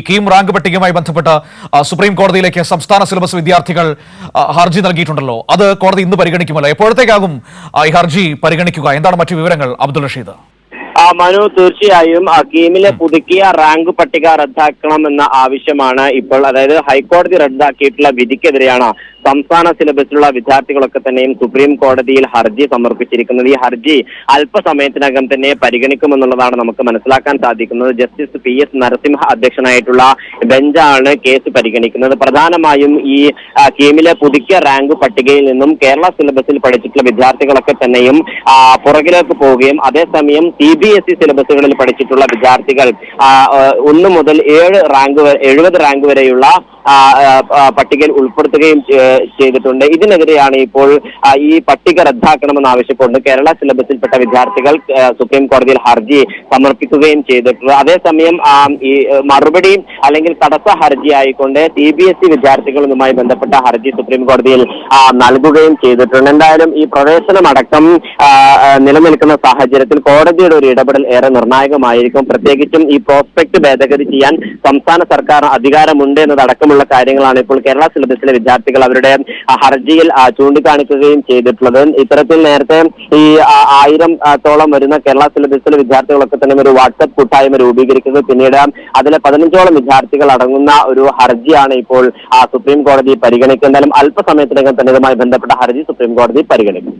KEAM rank പട്ടികയുമായി ബന്ധപ്പെട്ട് supreme കോടതിയിലേക്ക് സംസ്ഥാന സിലബസ് വിദ്യാർത്ഥികൾ ഹർജി നൽകിയിട്ടുണ്ടല്ലോ. അത് കോടതി ഇന്ന് പരിഗണിക്കുമല്ലോ. എപ്പോഴത്തേക്കാകും ഈ ഹർജി പരിഗണിക്കുക? എന്താണ് മറ്റു വിവരങ്ങൾ, അബ്ദുൾ റഷീദ്? മനു, തീർച്ചയായും കീമിലെ പുതുക്കിയ റാങ്ക് പട്ടിക റദ്ദാക്കണമെന്ന ആവശ്യമാണ് ഇപ്പോൾ, അതായത് ഹൈക്കോടതി റദ്ദാക്കിയിട്ടുള്ള വിധിക്കെതിരെയാണ് സംസ്ഥാന സിലബസിലുള്ള വിദ്യാർത്ഥികളൊക്കെ തന്നെയും സുപ്രീം കോടതിയിൽ ഹർജി സമർപ്പിച്ചിരിക്കുന്നത്. ഈ ഹർജി അല്പസമയത്തിനകം തന്നെ പരിഗണിക്കുമെന്നുള്ളതാണ് നമുക്ക് മനസ്സിലാക്കാൻ സാധിക്കുന്നത്. ജസ്റ്റിസ് PS നരസിംഹ അധ്യക്ഷനായിട്ടുള്ള ബെഞ്ചാണ് കേസ് പരിഗണിക്കുന്നത്. പ്രധാനമായും ഈ കീമിലെ പുതുക്കിയ റാങ്ക് പട്ടികയിൽ നിന്നും കേരള സിലബസിൽ പഠിച്ചിട്ടുള്ള വിദ്യാർത്ഥികളൊക്കെ തന്നെയും പുറകിലേക്ക് പോവുകയും അതേസമയം CBSE സിലബസുകളിൽ പഠിച്ചിട്ടുള്ള വിദ്യാർത്ഥികൾ 1 മുതൽ 70 റാങ്ക് വരെയുള്ള പട്ടികയിൽ ഉൾപ്പെടുത്തുകയും ചെയ്തിട്ടുണ്ട്. ഇതിനെതിരെയാണ് ഇപ്പോൾ ഈ പട്ടിക റദ്ദാക്കണമെന്ന് ആവശ്യപ്പെട്ട് കേരള സിലബസിൽപ്പെട്ട വിദ്യാർത്ഥികൾ സുപ്രീം കോടതിയിൽ ഹർജി സമർപ്പിക്കുകയും ചെയ്തിട്ടുള്ളത്. അതേസമയം ഈ മറുപടി അല്ലെങ്കിൽ തടസ്സ ഹർജി ആയിക്കൊണ്ട് CBSE വിദ്യാർത്ഥികളുമായി ബന്ധപ്പെട്ട ഹർജി സുപ്രീം കോടതിയിൽ നൽകുകയും ചെയ്തിട്ടുണ്ട്. എന്തായാലും ഈ പ്രവേശനമടക്കം നിലനിൽക്കുന്ന സാഹചര്യത്തിൽ കോടതിയുടെ ഒരു ഇടപെടൽ ഏറെ നിർണായകമായിരിക്കും. പ്രത്യേകിച്ചും ഈ പ്രോസ്പെക്ട് ഭേദഗതി ചെയ്യാൻ സംസ്ഥാന സർക്കാർ അധികാരമുണ്ട് എന്നതടക്കമുള്ള കാര്യങ്ങളാണ് ഇപ്പോൾ കേരള സിലബസിലെ വിദ്യാർത്ഥികൾ അവരുടെ ഹർജിയിൽ ചൂണ്ടിക്കാണിക്കുകയും ചെയ്തിട്ടുള്ളത്. ഇത്തരത്തിൽ നേരത്തെ ഈ 1000-ഓളം വരുന്ന കേരള സിലബസിലെ വിദ്യാർത്ഥികളൊക്കെ തന്നെ ഒരു വാട്സ്ആപ്പ് കൂട്ടായ്മ രൂപീകരിക്കുന്നത്, പിന്നീട് അതിലെ 15ഓളം വിദ്യാർത്ഥികൾ അടങ്ങുന്ന ഒരു ഹർജിയാണ് ഇപ്പോൾ സുപ്രീം കോടതി പരിഗണിക്കുന്നത്. എന്തായാലും അല്പസമയത്തിനകം തന്നെ ഇതുമായി ബന്ധപ്പെട്ട ഹർജി സുപ്രീം കോടതി പരിഗണിക്കും.